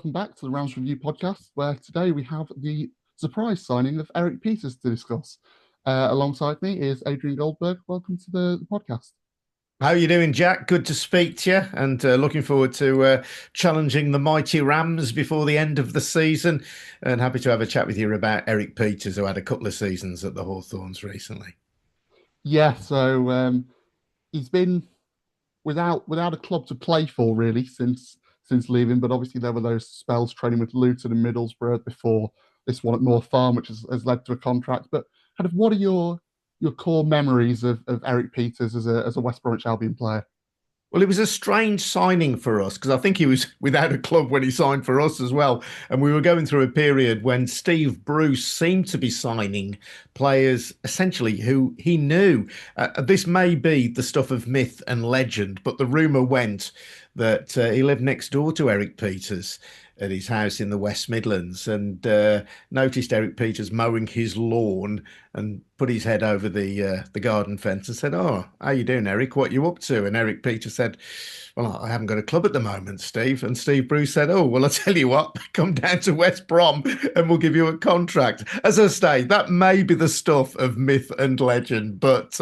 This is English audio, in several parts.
welcome back to the Rams Review Podcast, where today we have the surprise signing of Erik Pieters to discuss. Alongside me is Adrian Goldberg. Welcome to the podcast. How are you doing, Jack? Good to speak to you, and looking forward to challenging the mighty Rams before the end of the season, and happy to have a chat with you about Erik Pieters, who had a couple of seasons at the Hawthorns recently. Yeah, so he's been without a club to play for really since leaving, but obviously there were those spells training with Luton and Middlesbrough before this one at Moor Farm, which has led to a contract. But kind of what are your core memories of Erik Pieters as a West Bromwich Albion player? Well, it was a strange signing for us because I think he was without a club when he signed for us as well. And we were going through a period when Steve Bruce seemed to be signing players essentially who he knew. This may be the stuff of myth and legend, but the rumour went that he lived next door to Erik Pieters at his house in the West Midlands, and noticed Erik Pieters mowing his lawn and put his head over the garden fence and said, "Oh, how you doing, Erik? What you up to?" And Erik Pieters said, "Well, I haven't got a club at the moment, Steve." And Steve Bruce said, "Oh, well, I'll tell you what, come down to West Brom and we'll give you a contract." As I say, that may be the stuff of myth and legend, but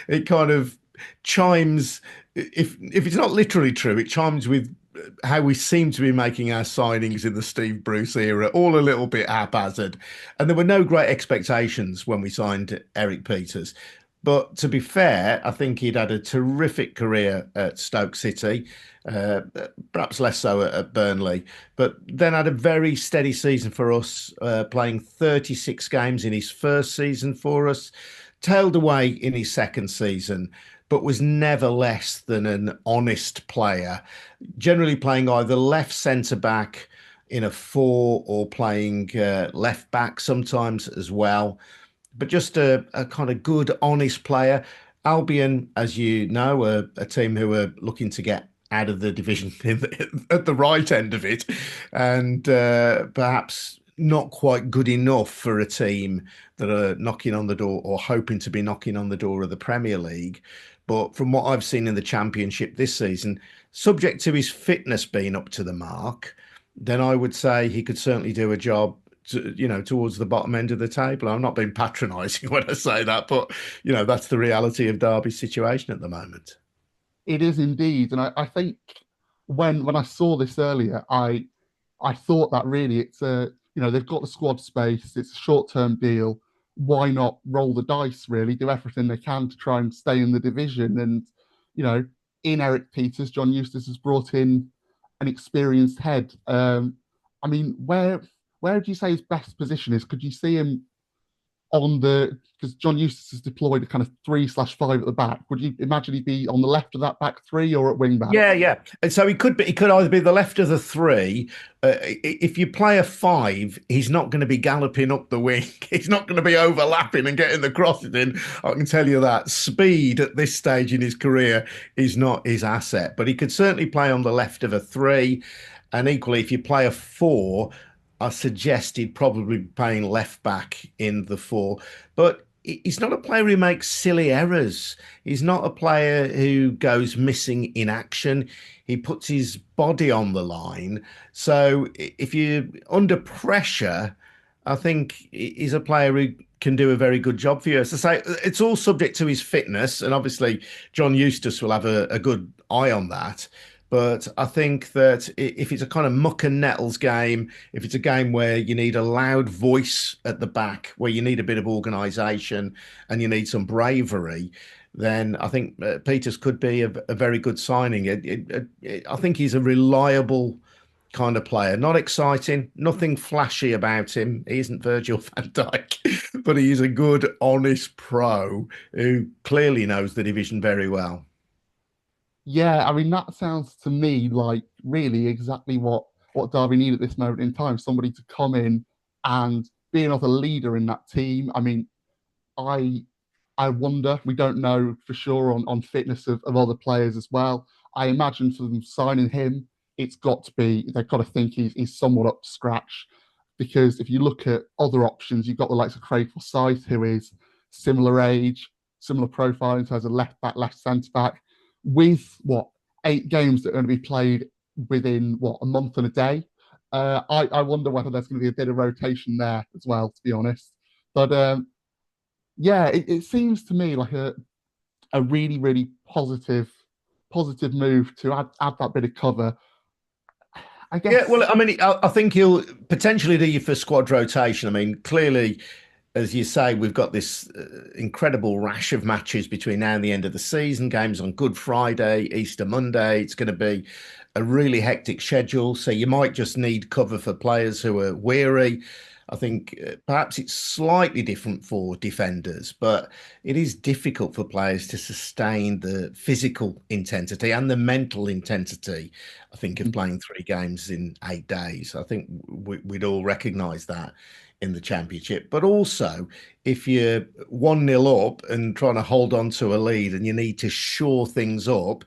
it kind of chimes, if it's not literally true, it chimes with how we seem to be making our signings in the Steve Bruce era, all a little bit haphazard. And there were no great expectations when we signed Erik Pieters. But to be fair, I think he'd had a terrific career at Stoke City, perhaps less so at Burnley, but then had a very steady season for us, playing 36 games in his first season for us, tailed away in his second season, but was never less than an honest player, generally playing either left centre-back in a four or playing left-back sometimes as well. But just a kind of good, honest player. Albion, as you know, a team who are looking to get out of the division at the right end of it, and perhaps not quite good enough for a team that are knocking on the door or hoping to be knocking on the door of the Premier League. But from what I've seen in the Championship this season, subject to his fitness being up to the mark, then I would say he could certainly do a job, towards the bottom end of the table. I'm not being patronising when I say that, but, that's the reality of Derby's situation at the moment. It is indeed. And I think when I saw this earlier, I thought that really they've got the squad space, it's a short-term deal. Why not roll the dice, really, do everything they can to try and stay in the division? And, in Erik Pieters, John Eustace has brought in an experienced head. Where would you say his best position is? Could you see him because John Eustace has deployed a kind of 3/5 at the back. Would you imagine he'd be on the left of that back three or at wing back? Yeah. And so he could either be the left of the three. If you play a 5, he's not going to be galloping up the wing. He's not going to be overlapping and getting the crosses in. I can tell you that. Speed at this stage in his career is not his asset, but he could certainly play on the left of a 3. And equally, if you play a 4, I suggest he'd probably be playing left back in the 4. But he's not a player who makes silly errors. He's not a player who goes missing in action. He puts his body on the line. So if you're under pressure, I think he's a player who can do a very good job for you. As I say, it's all subject to his fitness. And obviously, John Eustace will have a good eye on that. But I think that if it's a kind of muck and nettles game, if it's a game where you need a loud voice at the back, where you need a bit of organisation and you need some bravery, then I think Pieters could be a very good signing. I think he's a reliable kind of player. Not exciting, nothing flashy about him. He isn't Virgil van Dijk, but he is a good, honest pro who clearly knows the division very well. Yeah, that sounds to me like really exactly what Derby need at this moment in time. Somebody to come in and be another leader in that team. I wonder, we don't know for sure on fitness of other players as well. I imagine for them signing him, they've got to think he's somewhat up to scratch. Because if you look at other options, you've got the likes of Craig Forsyth, who is similar age, similar profile in terms of left back, left centre back, with 8 games that are going to be played within a month and a day. I wonder whether there's going to be a bit of rotation there as well, to be honest. But yeah, it seems to me like a really, really positive move to add that bit of cover. I Yeah, guess. well, I mean, I think he'll potentially do you for squad rotation. I mean, clearly, as you say, we've got this incredible rash of matches between now and the end of the season. Games on Good Friday, Easter Monday. It's going to be a really hectic schedule. So you might just need cover for players who are weary. I think perhaps it's slightly different for defenders, but it is difficult for players to sustain the physical intensity and the mental intensity, I think, of playing 3 games in 8 days. I think we'd all recognise that in the championship. But also, if you're 1-0 up and trying to hold on to a lead and you need to shore things up,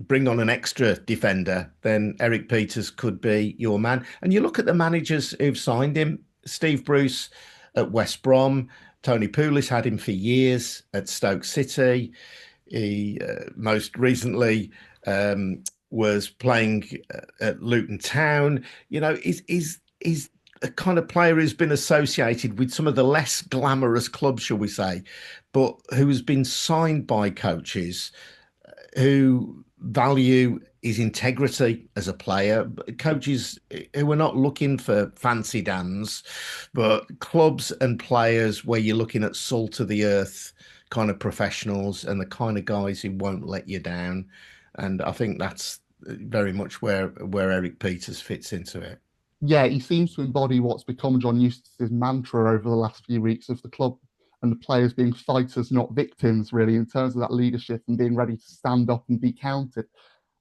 bring on an extra defender, then Erik Pieters could be your man. And you look at the managers who've signed him, Steve Bruce at West Brom, Tony Pulis had him for years at Stoke City. He most recently was playing at Luton Town. You know, he's a kind of player who's been associated with some of the less glamorous clubs, shall we say, but who has been signed by coaches who value his integrity as a player, coaches who are not looking for fancy dans, but clubs and players where you're looking at salt of the earth kind of professionals and the kind of guys who won't let you down. And I think that's very much where Erik Pieters fits into it. Yeah, he seems to embody what's become John Eustace's mantra over the last few weeks of the club and the players being fighters, not victims, really, in terms of that leadership and being ready to stand up and be counted.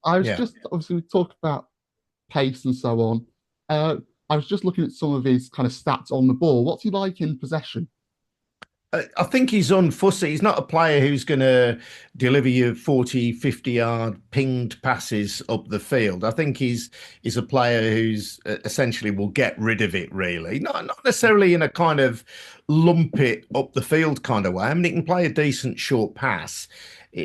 I was Yeah. just, obviously, we talked about pace and so on. I was just looking at some of his kind of stats on the ball. What's he like in possession? I think he's unfussy. He's not a player who's going to deliver you 40, 50-yard pinged passes up the field. I think he's a player who's essentially will get rid of it, really. Not necessarily in a kind of lump it up the field kind of way. I mean, he can play a decent short pass,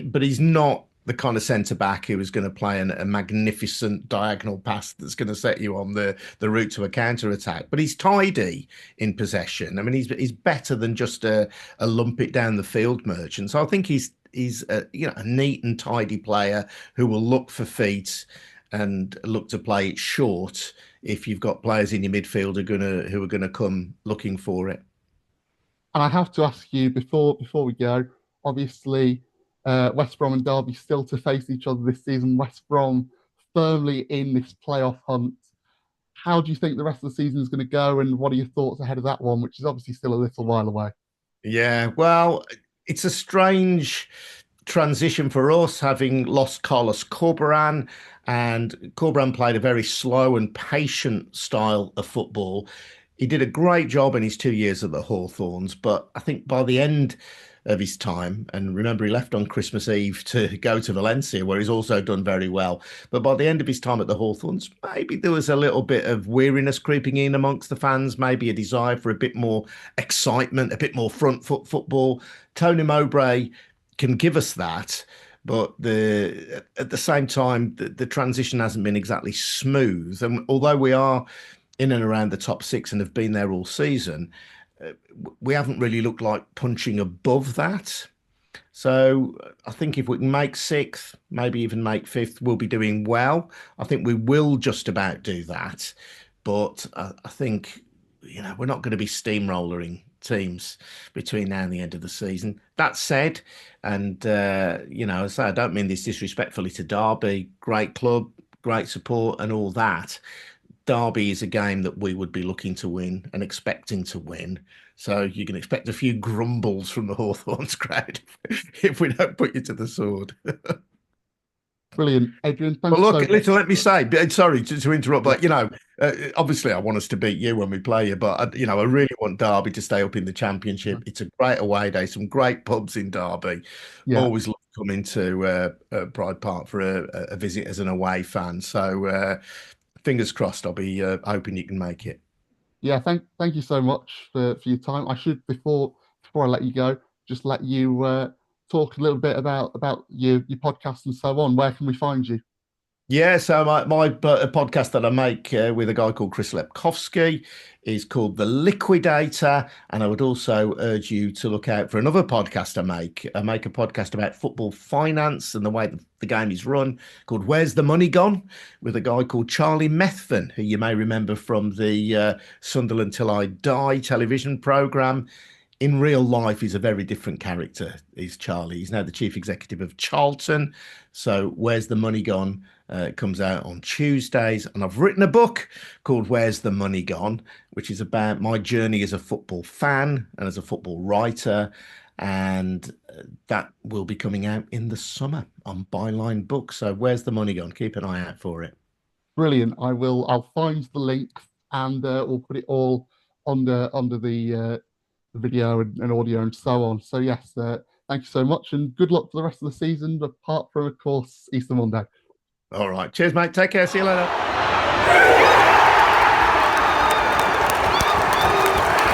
but he's not the kind of centre back who is going to play a magnificent diagonal pass that's going to set you on the route to a counter attack. But he's tidy in possession. I mean, he's better than just a lump it down the field merchant. So I think he's a neat and tidy player who will look for feet and look to play it short if you've got players in your midfield who are gonna come looking for it. And I have to ask you before we go, obviously, West Brom and Derby still to face each other this season. West Brom firmly in this playoff hunt. How do you think the rest of the season is going to go, and what are your thoughts ahead of that one, which is obviously still a little while away? Yeah, well, it's a strange transition for us, having lost Carlos Corberan, and Corberan played a very slow and patient style of football. He did a great job in his 2 years at the Hawthorns, but I think by the end of his time, and remember he left on Christmas Eve to go to Valencia, where he's also done very well. But by the end of his time at the Hawthorns, maybe there was a little bit of weariness creeping in amongst the fans, maybe a desire for a bit more excitement, a bit more front foot football. Tony Mowbray can give us that, but at the same time, the transition hasn't been exactly smooth. And although we are in and around the top 6 and have been there all season, we haven't really looked like punching above that. So I think if we can make 6th, maybe even make 5th, we'll be doing well. I think we will just about do that. But I think, we're not going to be steamrolling teams between now and the end of the season. That said, and, I say, I don't mean this disrespectfully to Derby, great club, great support and all that. Derby is a game that we would be looking to win and expecting to win. So you can expect a few grumbles from the Hawthorns crowd if we don't put you to the sword. Brilliant, Adrian. But Thanks look, so much. listen, let me say, sorry to interrupt, Yeah. but, obviously I want us to beat you when we play you, but, I really want Derby to stay up in the Championship. It's a great away day, some great pubs in Derby. Yeah. Always love coming to Pride Park for a visit as an away fan. So fingers crossed, I'll be hoping you can make it. Yeah, thank you so much for your time. I should before I let you go, just let you talk a little bit about your podcast and so on. Where can we find you? Yeah, so my podcast that I make with a guy called Chris Lepkowski is called The Liquidator, and I would also urge you to look out for another podcast I make. I make a podcast about football finance and the way the game is run, called Where's the Money Gone, with a guy called Charlie Methven, who you may remember from the Sunderland Till I Die television program. In real life, he's a very different character. He's Charlie. He's now the chief executive of Charlton. So, Where's the Money Gone? Comes out on Tuesdays. And I've written a book called Where's the Money Gone, which is about my journey as a football fan and as a football writer. And that will be coming out in the summer on Byline Books. So, Where's the Money Gone? Keep an eye out for it. Brilliant. I'll find the link and we'll put it all under the video and audio and so on. So yes, thank you so much and good luck for the rest of the season, apart from, of course, Easter Monday. All right. Cheers, mate. Take care. See you later.